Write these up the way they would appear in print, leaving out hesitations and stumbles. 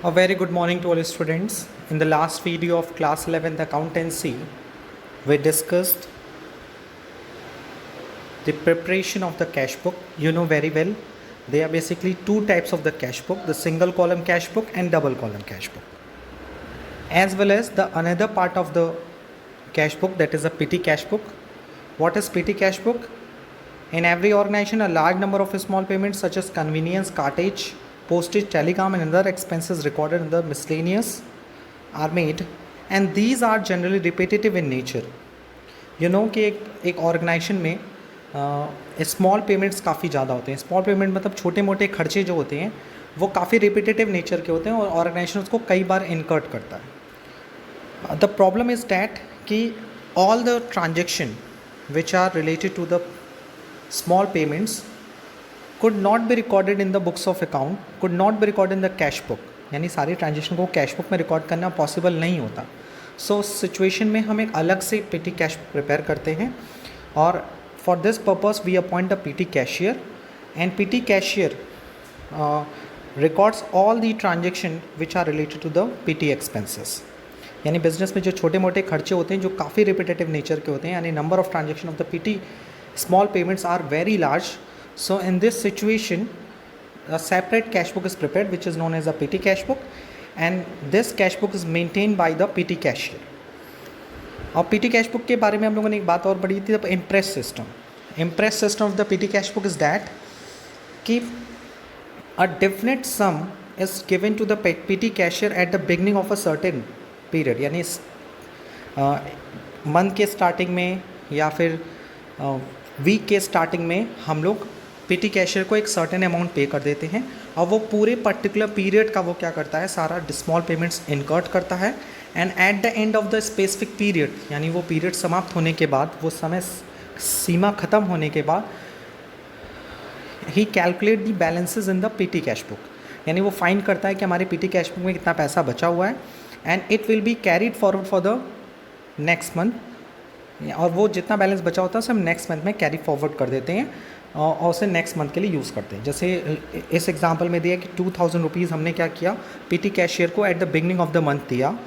A very good morning to all students. In the last video of class 11th accountancy, we discussed the preparation of the cash book. You know very well, there are basically two types of the cash book, the single column cash book and double column cash book. As well as the another part of the cash book, that is a petty cash book. What is petty cash book? In every organization, a large number of small payments such as convenience, cartage, postage, telegram and other expenses recorded in the miscellaneous are made, and these are generally repetitive in nature. You know कि एक organisation में small payments काफ़ी ज़्यादा होते हैं. Small payment मतलब छोटे मोटे खर्चे जो होते हैं वो काफ़ी रिपीटेटिव नेचर के होते हैं और ऑर्गेनाइजेशन उसको कई बार इनकर्ट करता है. द प्रॉब्लम इज़ डैट कि all the transaction which are related to the small payments could not be recorded in the books of account, could not be recorded in the cash book. यानी सारी transaction को cash book में record करना possible नहीं होता. So situation में हम एक अलग से पीटी कैश बुक प्रिपेयर करते हैं और for this purpose we appoint the petty cashier and petty cashier records all the transaction which are related to the petty expenses. यानी बिजनेस में जो छोटे मोटे खर्चे होते हैं जो काफ़ी रिपीटेटिव नेचर के होते हैं, यानी number of transaction of the PT small payments are very large. So in this situation a separate cash book is prepared which is known as a PT cash book, and this cash book is maintained by the PT cashier. और PT cash book के बारे में हम लोगों ने एक बात और पढ़ी थी, impress system. Impress system of the PT cash book is that कि a definite sum is given to the PT cashier at the beginning of a certain period. यानी मंथ के स्टार्टिंग में या फिर वीक के स्टार्टिंग में हम लोग पीटी कैशियर को एक सर्टेन अमाउंट पे कर देते हैं और वो पूरे पर्टिकुलर पीरियड का वो क्या करता है, सारा स्मॉल पेमेंट्स इनकर्ट करता है. And eight the end of the specific period, यानी वो पीरियड समाप्त होने के बाद, वो समय सीमा ख़त्म होने के बाद, ही calculate the balances in the PT cash book. यानी वो फाइंड करता है कि हमारे पीटी कैश बुक में कितना पैसा बचा हुआ है and it will be carried forward for the next month. और वो जितना बैलेंस बचा होता है उसे हम नेक्स्ट मंथ में कैरी फॉरवर्ड कर देते हैं और उसे नेक्स्ट मंथ के लिए यूज़ करते हैं. जैसे इस एग्जांपल में दिया कि 2000 रुपीज़ हमने क्या किया, पीटी कैशियर को at the beginning of the month दिया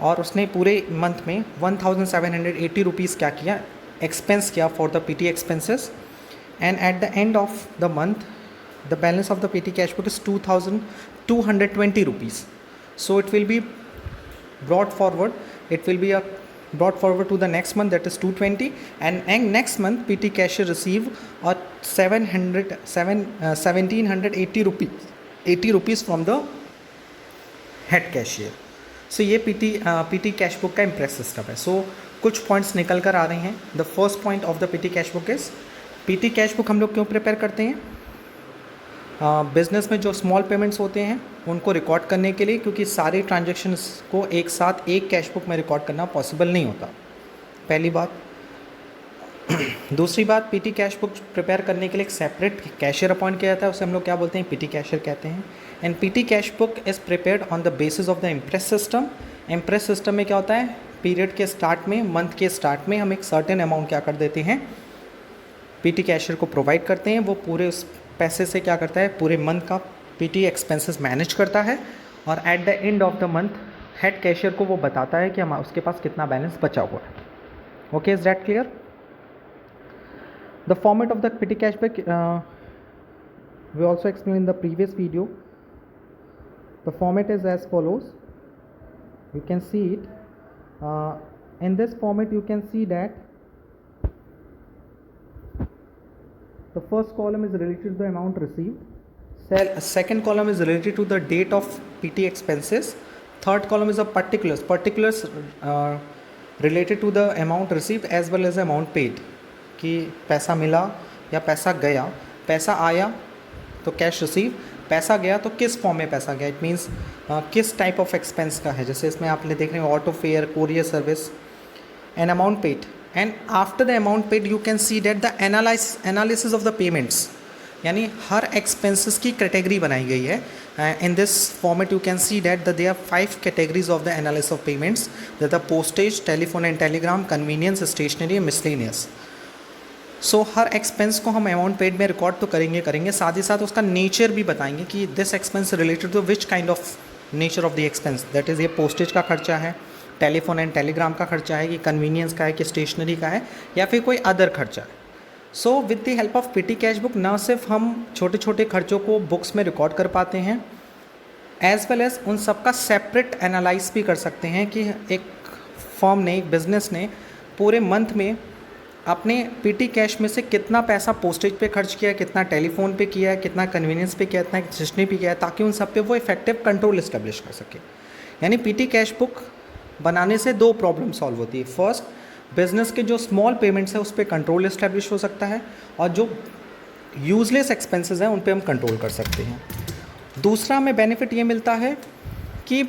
और उसने पूरे मंथ में 1780 रुपीज़ क्या किया, एक्सपेंस किया for the petty expenses. And eight the end of the month the balance of the PT cash book is 2220 rupees. So it will B brought forward, it will be brought forward to the next month, that is 220, and next month PT cashier receive a 1780 rupees from the head cashier. So ये PT cash book का impress system है. So कुछ points निकल कर आ रहे हैं. The first point of the PT cash book is, PT cash book हम लोग क्यों प्रिपेयर करते हैं? बिज़नेस में जो स्मॉल पेमेंट्स होते हैं उनको रिकॉर्ड करने के लिए, क्योंकि सारे ट्रांजेक्शन्स को एक साथ एक कैश बुक में रिकॉर्ड करना पॉसिबल नहीं होता, पहली बात. दूसरी बात, पीटी कैश बुक प्रिपेयर करने के लिए एक सेपरेट कैशियर अपॉइंट किया जाता है, उसे हम लोग क्या बोलते हैं, पीटी कैशियर कहते हैं. And PT cash book is prepared on the basis of the imprest system. Impress system में क्या होता है, पीरियड के स्टार्ट में, मंथ के स्टार्ट में हम एक सर्टेन अमाउंट क्या कर देते हैं, पीटी कैशियर को प्रोवाइड करते हैं. वो पूरे उस पैसे से क्या करता है, पूरे मंथ का पीटी एक्सपेंसेस मैनेज करता है और at the end of the month head cashier को वो बताता है कि हम उसके पास कितना बैलेंस बचा हुआ है. Okay, is that clear? The format of the PT cash book we also explain in the previous video. The format is as follows. You can see it in this format. You can see that the first column is related to the amount received, second column is related to the date of PT expenses, third column is a particulars related to the amount received as well as amount paid, कि पैसा मिला या पैसा गया. पैसा आया तो cash receive, पैसा गया तो किस फॉर्म में पैसा गया, इट मीन्स किस टाइप ऑफ एक्सपेंस का है. जैसे इसमें आपने देख रहे हैं auto fair, courier service. And amount paid, and after the amount paid you can see that the analysis of the payments, यानी हर expenses की कैटेगरी बनाई गई है. in this format you can see that there are 5 categories of the analysis of payments, that the postage, telephone and telegram, convenience, stationery and miscellaneous. So her expense को हम amount paid में record तो करेंगे, साथ ही साथ उसका nature भी बताएंगे कि this expense related to which kind of nature of the expense, that is ये पोस्टेज का खर्चा है, टेलीफोन एंड टेलीग्राम का खर्चा है, कि कन्वीनियंस का है, कि स्टेशनरी का है, या फिर कोई अदर खर्चा है। So with the help of PT cash book न सिर्फ हम छोटे छोटे खर्चों को बुक्स में रिकॉर्ड कर पाते हैं, एज वेल एज उन सबका सेपरेट एनालाइज भी कर सकते हैं कि एक फर्म ने, एक बिजनेस ने पूरे मंथ में अपने पीटी कैश में से कितना पैसा पोस्टेज पे खर्च किया है, कितना टेलीफोन पे किया है, कितना कन्वीनियंस पे किया है, कितना स्टेशनरी पे किया है, ताकि उन सब पे वो इफेक्टिव कंट्रोल इस्टेब्लिश कर सके। यानी पीटी कैश बुक बनाने से दो प्रॉब्लम सॉल्व होती है। फर्स्ट, बिजनेस के जो स्मॉल पेमेंट्स है उस पर कंट्रोल इस्टेब्लिश हो सकता है, और जो यूजलेस एक्सपेंसेस हैं उन पर हम कंट्रोल कर सकते हैं। दूसरा हमें बेनिफिट ये मिलता है कि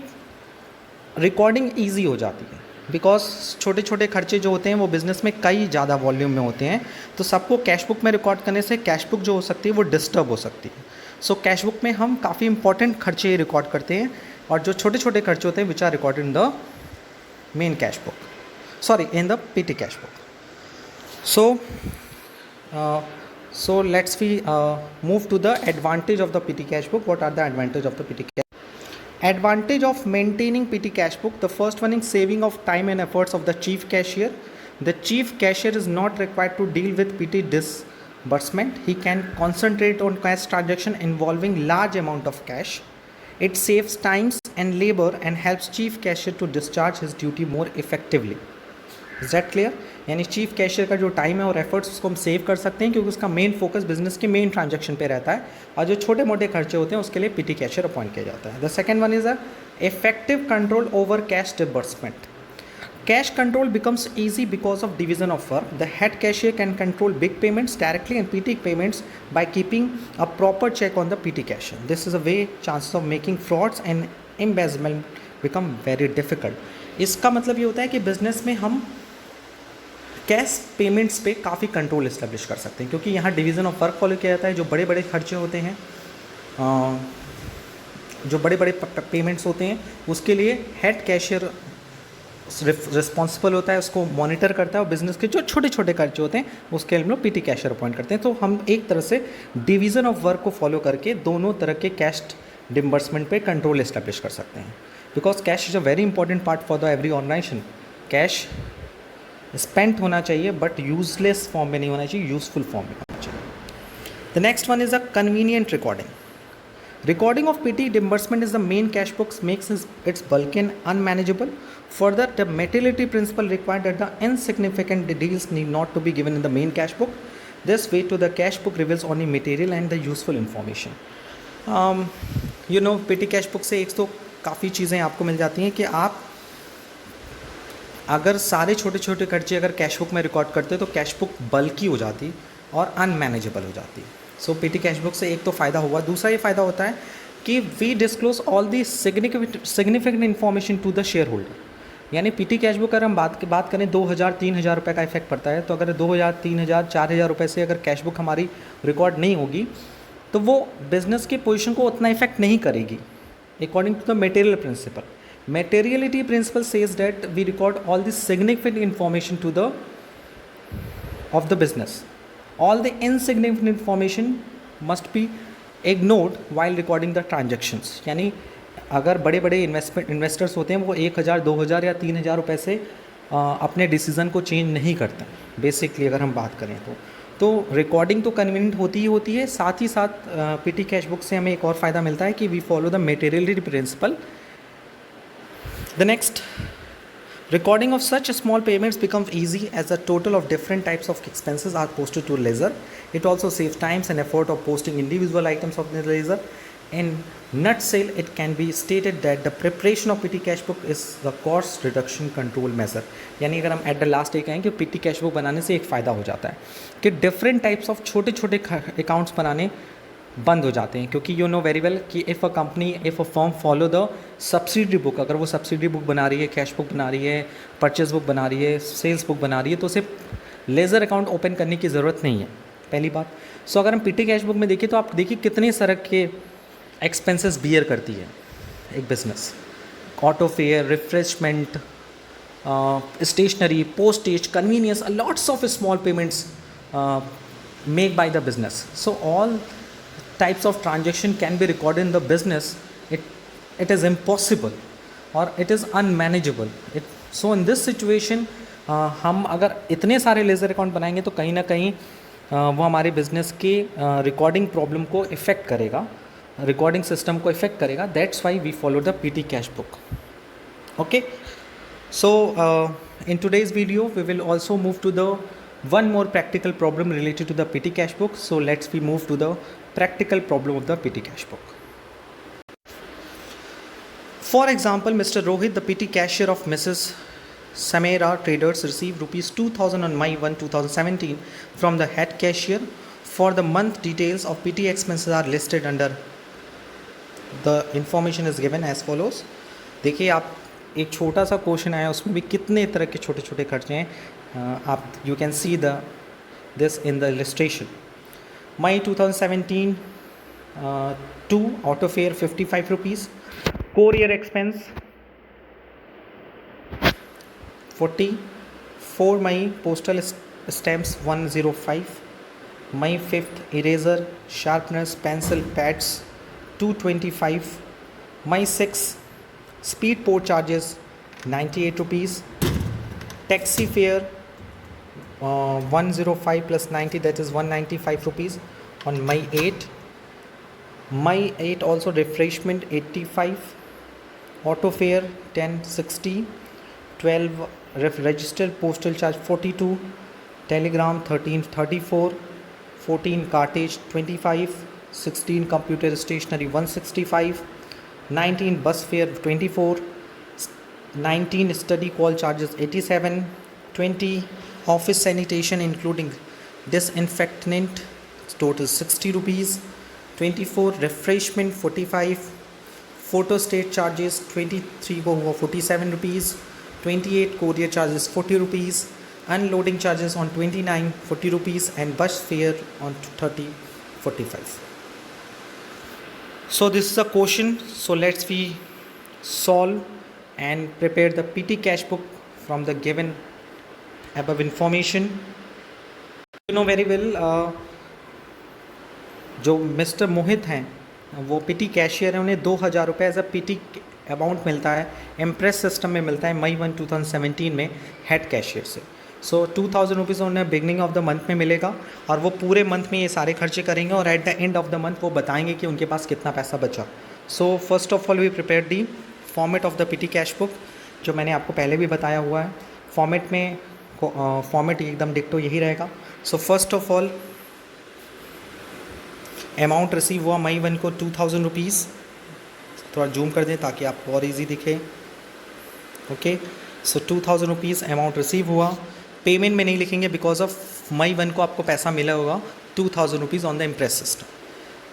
रिकॉर्डिंग ईजी हो जाती है, बिकॉज छोटे छोटे खर्चे जो होते हैं वो बिज़नेस में कई ज़्यादा वॉल्यूम में होते हैं, तो सबको कैश बुक में रिकॉर्ड करने से कैश बुक जो हो सकती है वो डिस्टर्ब हो सकती है। सो कैश बुक में हम काफ़ी इंपॉर्टेंट खर्चे रिकॉर्ड करते हैं, और जो छोटे छोटे खर्चे होते हैं which are recorded in the main cash book, sorry in the PT cash book. So let's we move to the advantage of the PT cash book. What are the advantage of the PT cash? Advantage of maintaining PT cash book. The first one is saving of time and efforts of the chief cashier. The chief cashier is not required to deal with PT disbursement. He can concentrate on cash transaction involving large amount of cash. It saves times and labor and helps chief cashier to discharge his duty more effectively. Is that clear? यानी chief cashier का जो time है और efforts उसको हम save कर सकते हैं, क्योंकि उसका मेन फोकस बिजनेस के मेन ट्रांजैक्शन पे रहता है, और जो छोटे मोटे खर्चे होते हैं उसके लिए पीटी कैशियर अपॉइंट किया जाता है। The second one is a effective control over cash disbursement. Cash control becomes easy because of division of work. The head cashier can control big payments directly and PT payments by keeping a proper check on the PT cashier. This is a way chances of making frauds and embezzlement become very difficult. इसका मतलब ये होता है कि business में हम cash payments पे काफ़ी कंट्रोल इस्टेब्लिश कर सकते हैं, क्योंकि यहाँ डिवीज़न ऑफ वर्क फॉलो किया जाता है। जो बड़े बड़े खर्चे होते हैं, जो बड़े बड़े पेमेंट्स होते हैं, उसके लिए हेड कैशियर रिस्पॉन्सिबल होता है, उसको मॉनिटर करता है, और बिजनेस के जो छोटे छोटे खर्चे होते हैं उसके लिए हम लोग पीटी कैशियर अपॉइंट करते हैं। तो हम एक तरह से डिवीज़न ऑफ वर्क को फॉलो करके दोनों तरह के कैश डिम्बर्समेंट पे कंट्रोल इस्टेब्लिश कर सकते हैं, because cash is a very important part for the every organisation. Cash spent होना चाहिए, बट यूजलेस फॉर्म में नहीं होना चाहिए, यूजफुल फॉर्म में होना चाहिए। The next one is a convenient recording. Recording of PT disbursement is the main cash books makes its bulky and unmanageable. Further, the materiality principle required that the insignificant deals need not to be given in the main cash book. This way to the cash book reveals only material and the useful information. PT cash book से एक तो काफ़ी चीज़ें आपको मिल जाती हैं कि आप अगर सारे छोटे छोटे खर्चे अगर कैश बुक में रिकॉर्ड करते तो कैश बुक बल्कि हो जाती और अनमैनेजेबल हो जाती। सो पीटी कैश बुक से एक तो फ़ायदा हुआ। दूसरा ये फ़ायदा होता है कि we disclose all the significant information to the shareholder. यानी पीटी कैश बुक अगर हम बात करें 2,000-3,000 रुपये का इफेक्ट पड़ता है, तो अगर 2,000, 3,000, 4,000 रुपये से अगर कैश बुक हमारी रिकॉर्ड नहीं होगी तो वो बिजनेस की पोजीशन को उतना इफेक्ट नहीं करेगी। According to the material principle, materiality principle says that we record all the significant information of the business. All the insignificant information must be ignored while recording the transactions. यानी अगर बड़े बड़े investors होते हैं वो 1,000, 2,000 या 3,000 रुपये से अपने डिसीज़न को चेंज नहीं करते बेसिकली अगर हम बात करें तो रिकॉर्डिंग तो कन्वीनियंट होती ही होती है। साथ ही साथ पीटी कैश बुक से हमें एक और फ़ायदा मिलता है कि we follow the materiality principle. The next, recording of such small payments becomes easy as a total of different types of expenses are posted to ledger. It also saves times and effort of posting individual items of the ledger. In nutshell, it can be stated that the preparation of PT cash book is the cost reduction control measure. यानी अगर हम at the last एक कहें कि PT cash book बनाने से एक फ़ायदा हो जाता है कि different types of छोटे छोटे accounts बनाने बंद हो जाते हैं, क्योंकि यू नो वेरी वेल कि if a firm follow the subsidiary book, अगर वो सब्सिडरी बुक बना रही है, कैश बुक बना रही है, परचेज बुक बना रही है, सेल्स बुक बना रही है, तो उसे लेज़र अकाउंट ओपन करने की ज़रूरत नहीं है, पहली बात. सो अगर हम पीटी कैश बुक में देखिए तो आप देखिए कितने तरह के एक्सपेंसेस बियर करती है एक business. Auto fare, refreshment, stationery, postage, convenience, lots of small payments made by the business. So all types of transaction can be recorded in the business. it is impossible or it is unmanageable. So in this situation हम अगर इतने सारे laser account बनाएंगे तो कहीं ना कहीं वो हमारे बिजनेस के रिकॉर्डिंग प्रॉब्लम को इफ़ेक्ट करेगा, रिकॉर्डिंग सिस्टम को इफ़ेक्ट करेगा. That's why we follow the PT cash book. Okay, so in today's video we will also move to the one more practical problem related to the PT cash book. So let's we move to the practical problem of the PT cash book. For example, Mr. Rohit, the PT cashier of Mrs. Samera Traders, received rupees 2000 on May 1, 2017 from the head cashier. For the month, details of PT expenses are listed under. The information is given as follows. देखिए आप एक छोटा सा question आया, उसमें भी कितने तरह के छोटे छोटे खर्चे हैं. आप you can see this in the illustration. May 2017 two auto fare 55 rupees, courier expense 40, 4 May postal stamps 105, May 5 eraser sharpeners pencil pads 225, May 6 speed port charges 98 rupees, taxi fare 105 plus 90, that is 195 rupees on May 8. May 8 also refreshment 85, auto fare 1060, 12 registered postal charge 42, telegram 1334, 14 cartage 25, 16 computer stationery 165, 19 bus fare 24, 19 study call charges 87, 20 office sanitation including disinfectant total 60 rupees, 24 refreshment 45, photo state charges 23 को हुआ 47 rupees, 28 courier charges 40 rupees, unloading charges on 29 40 rupees and bus fare on 30 45. So this is a question. So let's we solve and prepare the PT cash book from the given above information. You know very well जो mister मोहित हैं वो PT cashier हैं, उन्हें 2000 रुपये as a PT amount मिलता है, impress system में मिलता है मई 1 2017 में हेड कैशियर से. सो 2000 रुपीज़ उन्हें बिगनिंग ऑफ द मंथ में मिलेगा और वो पूरे मंथ में ये सारे खर्चे करेंगे और at the end of the month वो बताएंगे कि उनके पास कितना पैसा बचा. So first of all we prepare the format of the PT cash book, जो मैंने आपको पहले भी बताया हुआ है. फॉर्मेट में फॉर्मेट एकदम डिक्टो यही रहेगा. सो first of all amount receive हुआ मई 1 को 2000 रुपीज़. थोड़ा जूम कर दें ताकि आपको और ईजी दिखे. ओके, सो 2000 रुपीज़ अमाउंट रिसीव हुआ. पेमेंट में नहीं लिखेंगे बिकॉज ऑफ मई 1 को आपको पैसा मिला होगा 2000 rupees on the imprest system.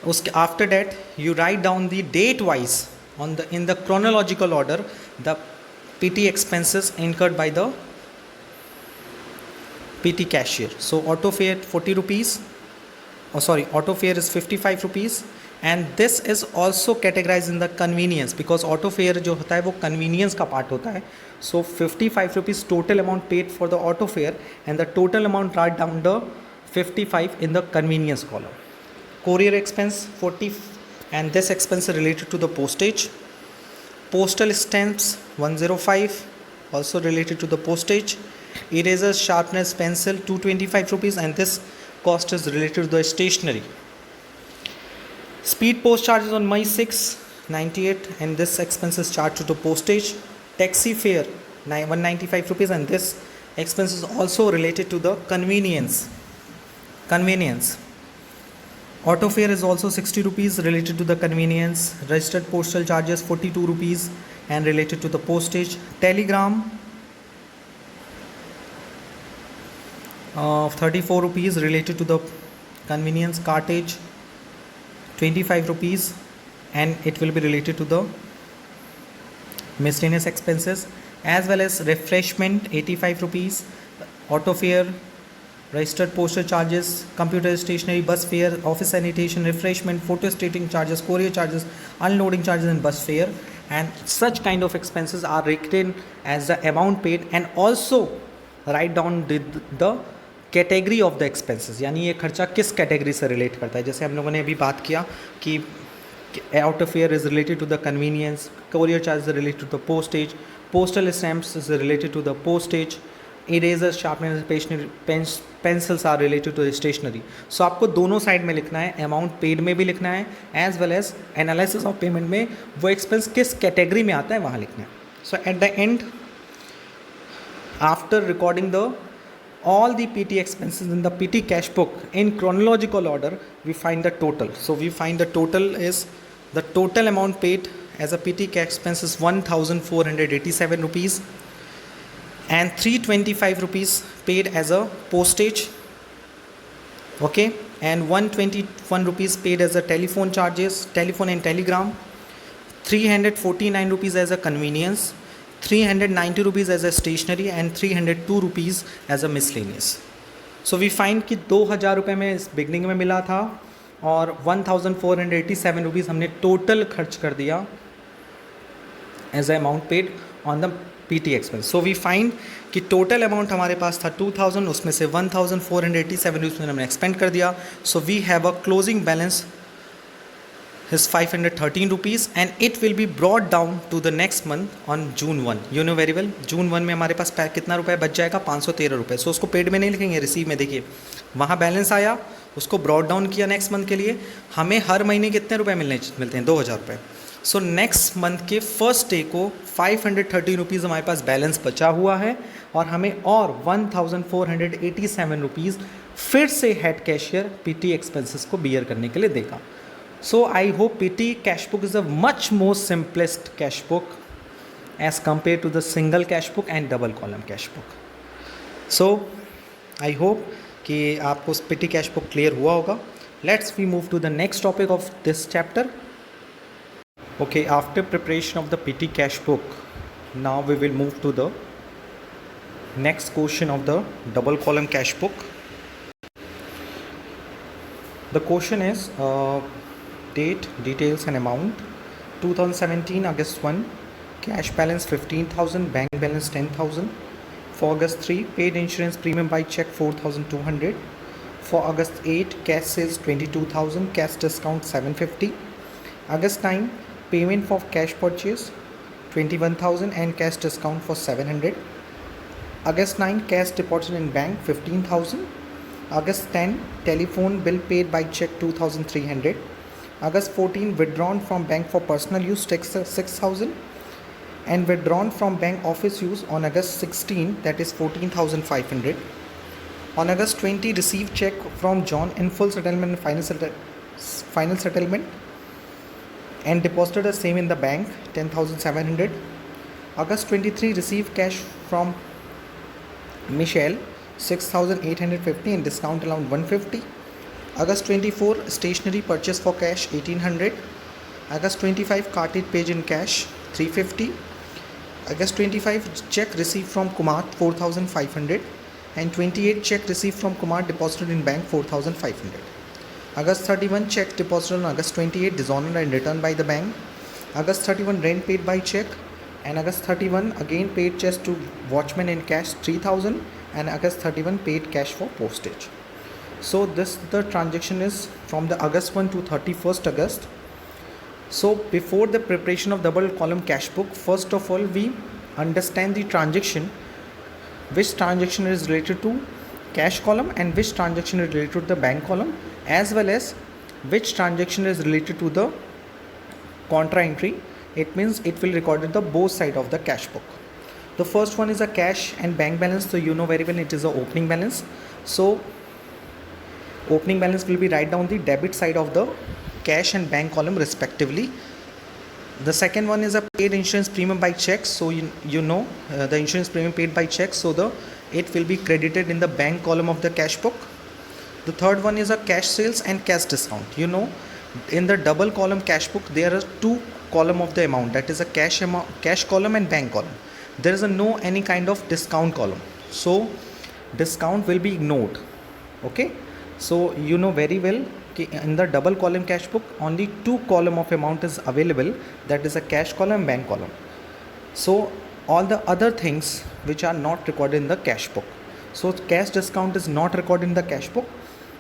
उसके after that you write down the date wise on the in the chronological order the PT expenses incurred by the PT cashier. So auto fare 40 rupees, auto fare is 55 rupees, and this is also categorized in the convenience because auto fare जो होता है वो convenience का part होता है. So 55 rupees total amount paid for the auto fare and the total amount write down the 55 in the convenience column. Courier expense 40 and this expense is related to the postage. Postal stamps 105 also related to the postage. Erasers, sharpness, pencil 225 rupees and this cost is related to the stationery. Speed post charges on May 6 98 and this expense is charged to the postage. Taxi fare 195 rupees and this expense is also related to the convenience. Auto fare is also 60 rupees related to the convenience. Registered postal charges 42 rupees and related to the postage. Telegram 34 rupees related to the convenience. Cartage 25 rupees and it will be related to the miscellaneous expenses, as well as refreshment 85 rupees, auto fare, registered postal charges, computer stationery, bus fare, office sanitation, refreshment, photo stating charges, courier charges, unloading charges and bus fare. And such kind of expenses are written as the amount paid and also write down the category of the expenses, यानी ये खर्चा किस category से relate करता है. जैसे हम लोगों ने अभी बात किया कि Airfare is related to the convenience, courier charges are related to the postage, postal stamps is related to the postage, erasers, sharpeners, stationery, pencils are related to the stationery. So आपको दोनों साइड में लिखना है, amount paid में भी लिखना है as well as analysis of payment में वो एक्सपेंस किस कैटेगरी में आता है वहाँ लिखना है. So at the end after recording all the PT expenses in the PT cash book in chronological order, we find the total. So we find the total is the total amount paid as a PT cash expense is 1,487 rupees and 325 rupees paid as a postage, okay, and 121 rupees paid as a telephone charges, telephone and telegram, 349 rupees as a convenience, 390 rupees as a stationery and 302 rupees as a miscellaneous. So we find कि 2,000 रुपये में इस beginning में मिला था और 1,487 rupees हमने total खर्च कर दिया as a amount paid on the PT expense. So we find कि टोटल अमाउंट हमारे पास था 2,000, उसमें से 1,487 रुपीज़ हमने एक्सपेंड कर दिया. So we have a closing balance is 513 rupees and it will be brought down to the next month on June 1. You know very well, June 1 में हमारे पास कितना रुपए बच जाएगा, 513 रुपये. सो उसको पेड में नहीं लिखेंगे, रिसीव में. देखिए वहाँ बैलेंस आया, उसको ब्रॉड डाउन किया नेक्स्ट मंथ के लिए. हमें हर महीने कितने रुपए मिलते हैं, 2,000 रुपये. सो नेक्स्ट मंथ के फर्स्ट डे को 513 रुपीज़ हमारे पास बैलेंस बचा हुआ है और हमें और 1,487 रुपीज़ फिर से हेड कैशियर PT एक्सपेंसेस को बियर करने के लिए देगा. So I hope PT cash book is a much more simplest cash book as compared to the single cash book and double column cash book. So I hope कि आपको PT cash book clear हुआ होगा. Let's we move to the next topic of this chapter. Okay, after preparation of the PT cash book, now we will move to the next question of the double column cash book. The question is date, details and amount. 2017 August 1, cash balance 15,000, bank balance 10,000. For August 3, paid insurance premium by check 4,200. For August 8, cash sales 22,000, cash discount 750. August 9, payment for cash purchase 21,000 and cash discount for 700. August 9, cash deposit in bank 15,000. August 10, telephone bill paid by check 2,300. August 14, withdrawn from bank for personal use 6,000 and withdrawn from bank office use on August 16, that is 14,500. On August 20, received check from John in full settlement and final settlement and deposited the same in the bank 10,700. August 23, received cash from Michelle 6,850 and discount allowed 150. August 24, stationery purchase for cash 1,800. August 25, carted page in cash 350. August 25, check received from Kumar 4,500 and 28 check received from Kumar deposited in bank 4,500. August 31, check deposited on August 28 dishonored and returned by the bank. August 31, rent paid by check, and August 31 again paid just to watchman in cash 3,000 and August 31 paid cash for postage. So this the transaction is from the August 1 to 31st August. So before the preparation of double column cash book, first of all we understand the transaction, which transaction is related to cash column and which transaction is related to the bank column, as well as which transaction is related to the contra entry. It means it will record the both side of the cash book. The first one is a cash and bank balance, so you know very well it is a opening balance. So opening balance will be write down the debit side of the cash and bank column respectively. The second one is a paid insurance premium by check. So you know the insurance premium paid by check, so it will be credited in the bank column of the cash book. The third one is a cash sales and cash discount. You know, in the double column cash book there are two column of the amount, that is a cash amount, cash column and bank column. There is no any kind of discount column, so discount will be ignored. Okay, so you know very well in the double column cash book only two column of amount is available, that is a cash column and bank column. So all the other things which are not recorded in the cash book, so cash discount is not recorded in the cash book,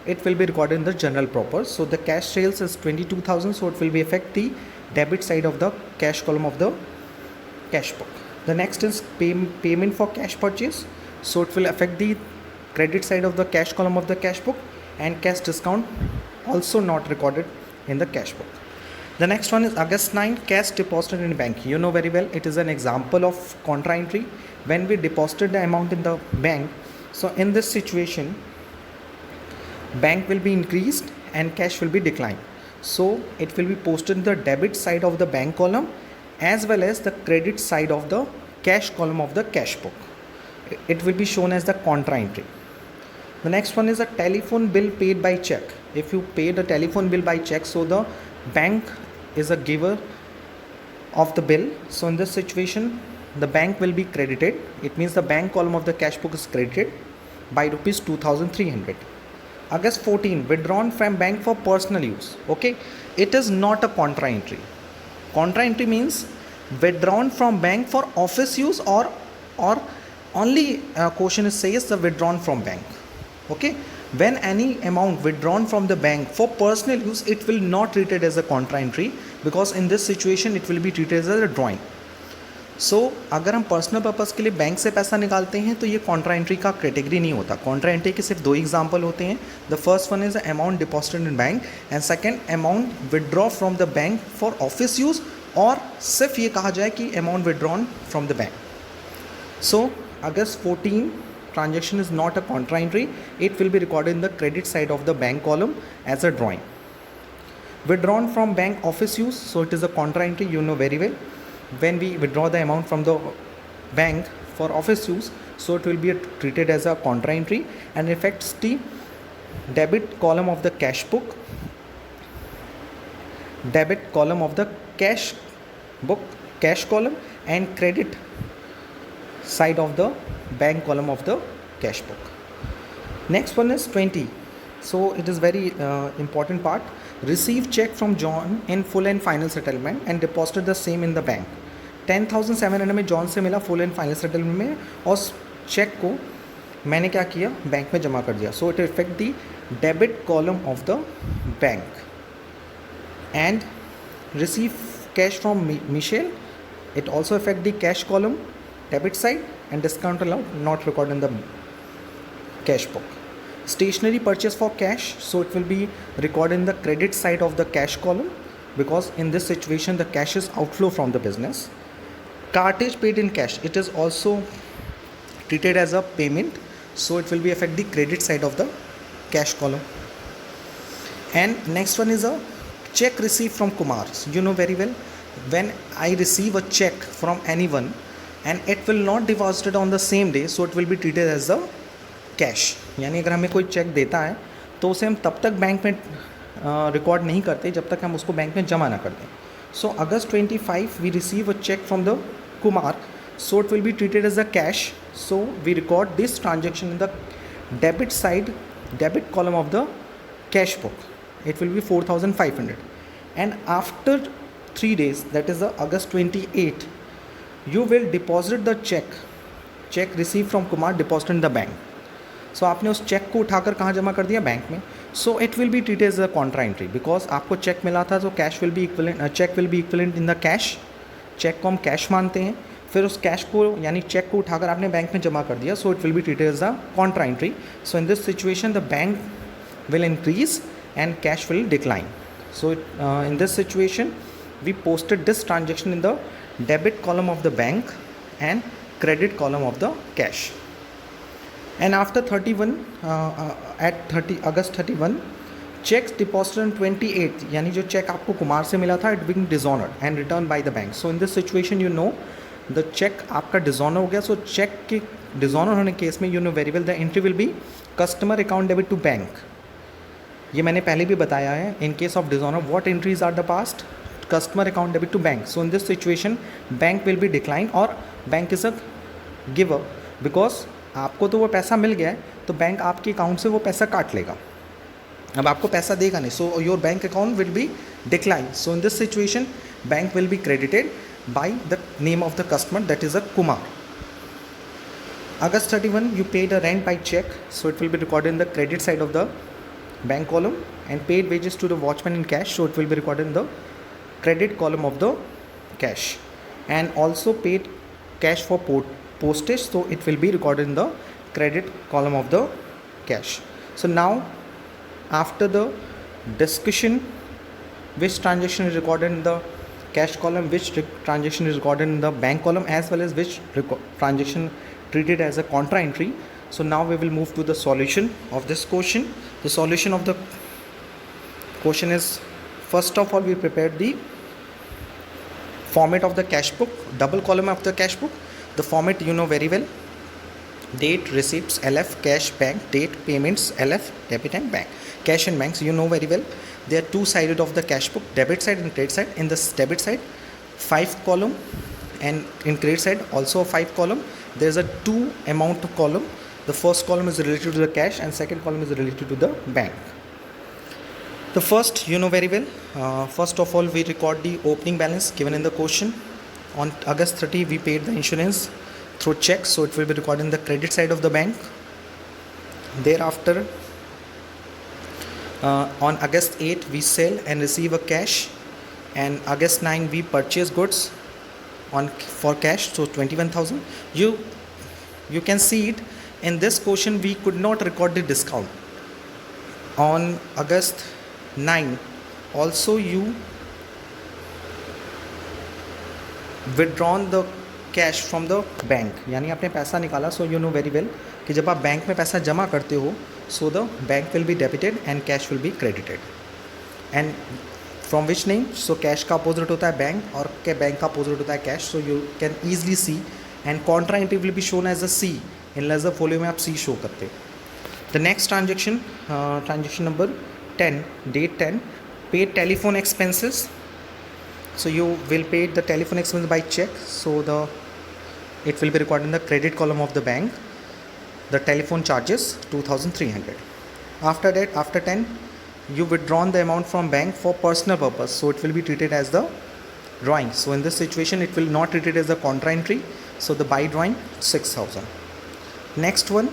it will be recorded in the general proper. So the cash sales is 22,000, so it will be affect the debit side of the cash column of the cash book. The next is payment for cash purchase, so it will affect the credit side of the cash column of the cash book, and cash discount also not recorded in the cash book. The next one is August 9, cash deposited in bank. You know very well, it is an example of contra entry. When we deposited the amount in the bank, so in this situation, bank will be increased and cash will be declined. So it will be posted in the debit side of the bank column as well as the credit side of the cash column of the cash book. It will be shown as the contra entry. The next one is a telephone bill paid by check. If you pay the telephone bill by check, so the bank is a giver of the bill. So in this situation, the bank will be credited. It means the bank column of the cash book is credited by rupees 2,300. August 14, withdrawn from bank for personal use. Okay, it is not a contra entry. Contra entry means withdrawn from bank for office use, or only question is says the withdrawn from bank. Okay, when any amount withdrawn from the bank for personal use, it will not treated as a contra entry, because in this situation it will be treated as a drawing. सो अगर हम personal purpose के लिए bank से पैसा निकालते हैं तो ये कॉन्ट्रा एंट्री का कैटेगरी नहीं होता. कॉन्ट्रा एंट्री के सिर्फ दो एग्जांपल होते हैं. The first one is amount deposited in bank, and second amount withdraw from the bank for office use, और सिर्फ ये कहा जाए कि amount withdrawn from the bank. So August 14 transaction is not a contra entry. It will be recorded in the credit side of the bank column as a drawing. Withdrawn from bank office use, so it is a contra entry, you know very well. When we withdraw the amount from the bank for office use, so it will be treated as a contra entry and affects the debit column of the cash book, debit column of the cash book, cash column, and credit side of the bank column of the cash book. Next one is 20. So it is very important part. Received check from John in full and final settlement and deposited the same in the bank. 10,700 में John से मिला full and final settlement में, और check को मैंने क्या किया, bank में जमा कर दिया. So it effect the debit column of the bank. And receive cash from Michelle, it also effect the cash column debit side, and discount allowed not record in the cash book. Stationery purchase for cash, so it will be recorded in the credit side of the cash column, because in this situation the cash is outflow from the business. Cartage paid in cash, it is also treated as a payment, so it will be affect the credit side of the cash column. And next one is a check received from Kumar. So you know very well, when I receive a check from anyone and it will not deposited on the same day, so it will be treated as a cash. यानी अगर हमें कोई check देता है तो उसे हम तब तक बैंक में रिकॉर्ड नहीं करते जब तक हम उसको बैंक में जमा ना कर दें. So August 25 we receive a cheque from the Kumar, so it will be treated as a cash. So we record this transaction in the debit side, debit column of the cash book. It will be 4,500. And after 3 days, that is the August 28, you will deposit the cheque receive from Kumar deposit in the bank. So आपने उस check को उठाकर कहाँ जमा कर दिया, bank में. So it will be treated as a contra entry, because आपको चेक मिला था, तो cash will be equivalent, cheque will be equivalent in the cash. Cheque को हम कैश मानते हैं, फिर उस कैश को यानी चेक को उठाकर आपने बैंक में जमा कर दिया, so it will be treated as a contra entry. So in this situation the bank will increase and cash will decline. So in this situation we posted this transaction in the debit column of the bank and credit column of the cash. And after 31 at August 31, checks deposited on 28, यानी जो check आपको कुमार से मिला था, it being dishonored and returned by the bank. So in this situation you know the check आपका dishonor हो गया. So check के dishonor होने केस में you know very well the entry will be customer account debit to bank. ये मैंने पहले भी बताया है. In case of dishonor, what entries are the past? Customer account debit to bank. So in this situation bank will be declined, or bank is a giver, because आपको तो वो पैसा मिल गया है, तो बैंक आपके अकाउंट से वो पैसा काट लेगा. अब आपको पैसा देगा नहीं, so your bank account will be decline. So in this situation bank will be credited by the name of the customer, that is a Kumar. August 31 you paid a rent by check, so it will be recorded in the credit side of the bank column, and paid wages to the watchman in cash, so it will be recorded in the credit column of the cash. And also paid cash for postage, so it will be recorded in the credit column of the cash. So now after the discussion which transaction is recorded in the cash column, which transaction is recorded in the bank column, as well as which transaction treated as a contra entry. So now we will move to the solution of this question. The solution of the question is, first of all, we prepared the format of the cash book, double column of the cash book. The format you know very well: date, receipts, LF, cash, bank, date, payments, LF, debit and bank. Cash and banks you know very well. They are two sided of the cash book, debit side and credit side. In the debit side, 5 column, and in credit side also a 5 column. There is a 2 amount column. The first column is related to the cash and second column is related to the bank. The first you know very well. First of all, we record the opening balance given in the question. On August 30, we paid the insurance through check, so it will be recorded in the credit side of the bank. Thereafter, on August 8, we sell and receive a cash, and August 9 we purchase goods for cash, so 21,000. You can see it in this question. We could not record the discount. On August 9 also you withdrawn the cash from the bank, यानी आपने पैसा निकाला. So you know very well कि जब आप bank में पैसा जमा करते हो, so the bank will be debited and cash will be credited. And from which name? So cash का अपोजिट होता है बैंक और बैंक का अपोजिट होता है cash. So you can easily see, and contra entry will be shown as a C. In laser folio में आप C show करते हो. The next transaction number 10, date 10, paid telephone expenses. So you will pay the telephone expense by check, so it will be recorded in the credit column of the bank. The telephone charges 2,300. After that, after 10, you withdrawn the amount from bank for personal purpose, so it will be treated as the drawing. So in this situation, it will not treated as the contra entry, so the by drawing 6,000. Next one,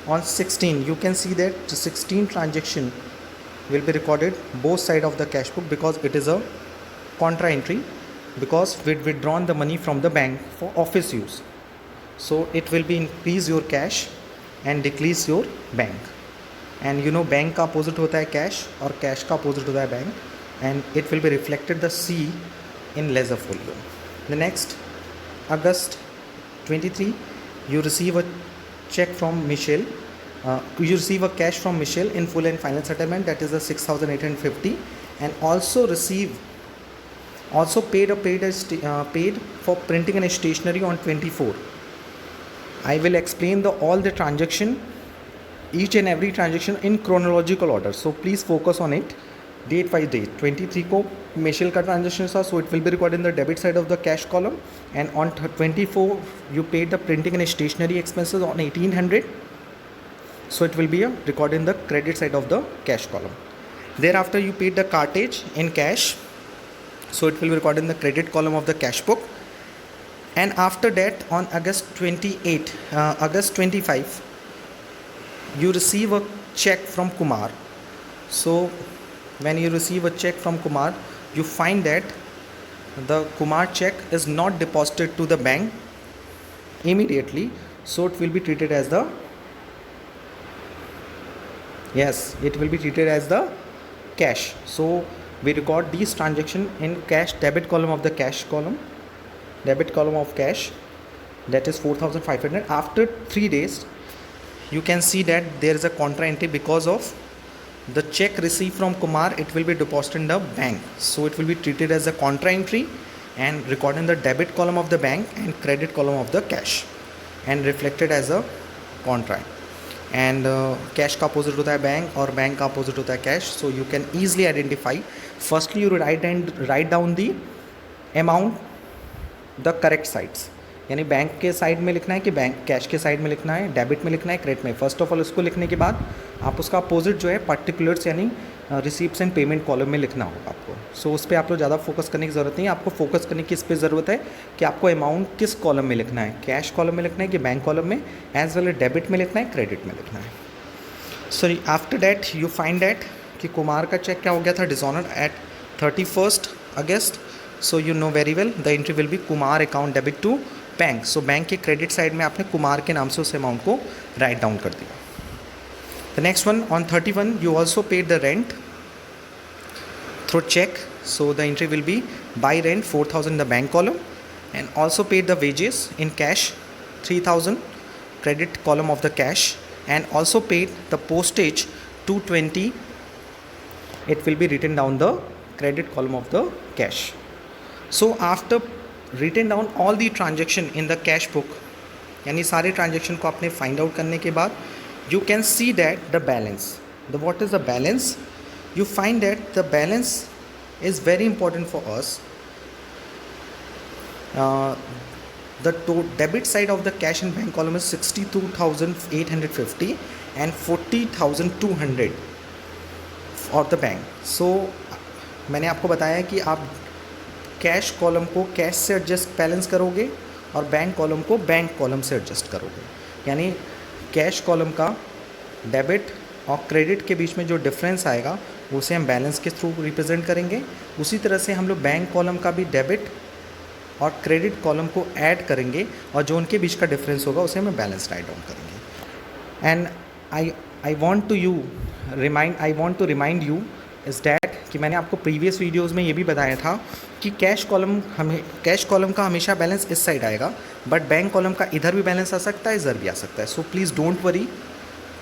on 16, you can see that the 16 transaction will be recorded both side of the cash book, because it is a contra entry, because we withdrawn the money from the bank for office use. So it will be increase your cash and decrease your bank. And you know bank का opposite होता है cash और cash का opposite होता है bank, and it will be reflected the C in ledger folio. The next, August 23, you receive a check from Michelle. You receive a cash from Michelle in full and final settlement, that is the 6,850, and also paid for printing and stationery on 24. I will explain all the transaction, each and every transaction in chronological order, so please focus on it date by date. 23 को Michelle का transaction था, so it will be recorded in the debit side of the cash column, and on 24 you paid the printing and stationery expenses on 1,800, so it will be recorded in the credit side of the cash column. Thereafter you paid the cartage in cash, so it will be recorded in the credit column of the cash book. And after that, on August 25, you receive a check from Kumar. So when you receive a check from Kumar, you find that the Kumar check is not deposited to the bank immediately, so it will be treated as the cash. So we record these transaction in cash, debit column of the cash column, debit column of cash, that is 4,500. After 3 days, you can see that there is a contra entry because of the check received from Kumar. It will be deposited in the bank, so it will be treated as a contra entry and recorded in the debit column of the bank and credit column of the cash, and reflected as a contra. And cash का opposite होता है bank और bank का opposite होता है cash. So you can easily identify. Firstly you write down the amount the correct sides, यानी bank के side में लिखना है कि बैंक कैश के साइड में लिखना है, डेबिट में लिखना है, क्रेडिट में. फर्स्ट ऑफ ऑल इसको लिखने के बाद आप उसका अपोजिट जो है पर्टिकुलर्स यानी रिसीप्ट्स एंड पेमेंट कॉलम में लिखना होगा आपको. सो उस पर आप लोग ज़्यादा फोकस करने की ज़रूरत नहीं है. आपको फोकस करने की इस पर ज़रूरत है कि आपको अमाउंट किस कॉलम में लिखना है, कैश कॉलम में लिखना है कि बैंक कॉलम में, एज वेल एज डेबिट में लिखना है, क्रेडिट में लिखना है. Sorry after that you find that कि कुमार का चेक क्या हो गया था, dishonoured at 31st August. So you know very well the entry will be Kumar account debit to bank. So bank के क्रेडिट साइड में आपने कुमार के नाम से उस अमाउंट को राइट डाउन कर दिया. The next one, on 31 you also paid the rent through check, so the entry will be buy rent 4,000 in the bank column, and also paid the wages in cash 3,000, credit column of the cash, and also paid the postage 220, it will be written down the credit column of the cash. So after written down all the transaction in the cash book, यानी सारे transaction को आपने find out करने के बाद you can see that the balance, the what is the balance, you find that the balance is very important for us. The debit side of the cash and bank column is 62,850 and 40,200 for the bank. So मैंने आपको बताया कि आप cash column को cash से adjust balance करोगे और bank column को बैंक कॉलम से एडजस्ट करोगे. यानी कैश कॉलम का डेबिट और क्रेडिट के बीच में जो डिफरेंस आएगा उसे हम बैलेंस के थ्रू रिप्रेजेंट करेंगे. उसी तरह से हम लोग बैंक कॉलम का भी डेबिट और क्रेडिट कॉलम को ऐड करेंगे और जो उनके बीच का डिफरेंस होगा उसे हम बैलेंस राइट डाउन करेंगे. And I want to remind you is that कि मैंने आपको प्रीवियस वीडियोज़ में ये भी बताया था कि कैश कॉलम का हमेशा बैलेंस इस साइड आएगा, बट बैंक कॉलम का इधर भी बैलेंस आ सकता है, इधर भी आ सकता है. So please don't worry.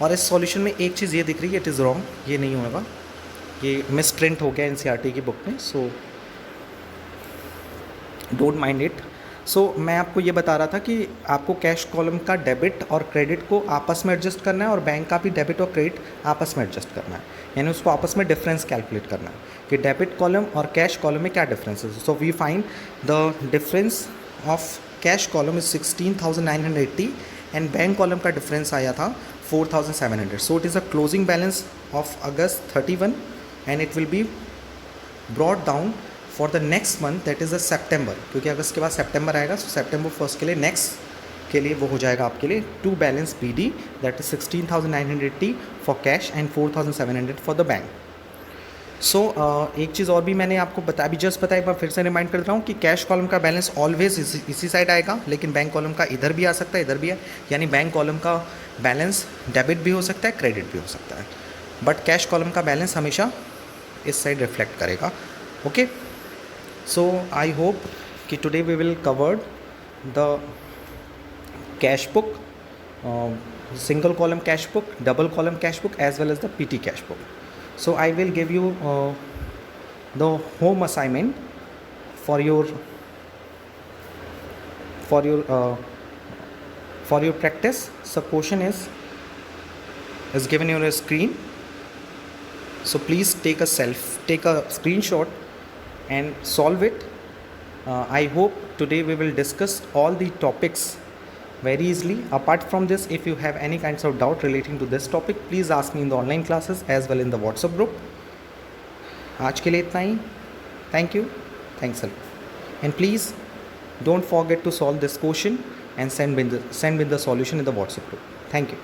और इस सॉल्यूशन में एक चीज़ ये दिख रही है, इट इज़ रॉन्ग, ये नहीं होगा, ये मिस प्रिंट हो गया एनसीईआरटी की बुक में. So don't mind it. So मैं आपको ये बता रहा था कि आपको कैश कॉलम का डेबिट और क्रेडिट को आपस में एडजस्ट करना है और बैंक का भी डेबिट और क्रेडिट आपस में एडजस्ट करना है. यानी उसको आपस में डिफरेंस कैलकुलेट करना है कि डेबिट कॉलम और कैश कॉलम में क्या डिफरेंस है. So we find the difference of cash column is 16,980 and bank column का डिफरेंस आया था 4,700. So it is a closing balance of August 31 and it will be brought down for the next month, that is the September, क्योंकि अगस्त के बाद September आएगा. सो September 1 के लिए नेक्स्ट के लिए वो हो जाएगा आपके लिए to balance BD, that is 16,980 for cash and 4,700 for the bank. So एक चीज़ और भी मैंने आपको अभी जस्ट बताया, एक बार फिर से रिमाइंड कर रहा हूँ कि कैश कॉलम का बैलेंस ऑलवेज इसी साइड आएगा, लेकिन बैंक कॉलम का इधर भी आ सकता है, इधर भी है. यानी बैंक कॉलम का बैलेंस डेबिट भी हो सकता है, क्रेडिट भी हो सकता है, बट कैश कॉलम का बैलेंस हमेशा इस साइड रिफ्लेक्ट करेगा. ओके. So I hope कि today we will cover the cash book, single column cash book, double column cash book, as well as the PT cash book. So I will give you the home assignment for your practice. So question is given on your screen. So please take a screenshot and solve it. I hope today we will discuss all the topics very easily. Apart from this, if you have any kinds of doubt relating to this topic, please ask me in the online classes as well in the WhatsApp group. आज के लिए इतना ही. Thank you. Thanks a lot. And please don't forget to solve this question and send me the solution in the WhatsApp group. Thank you.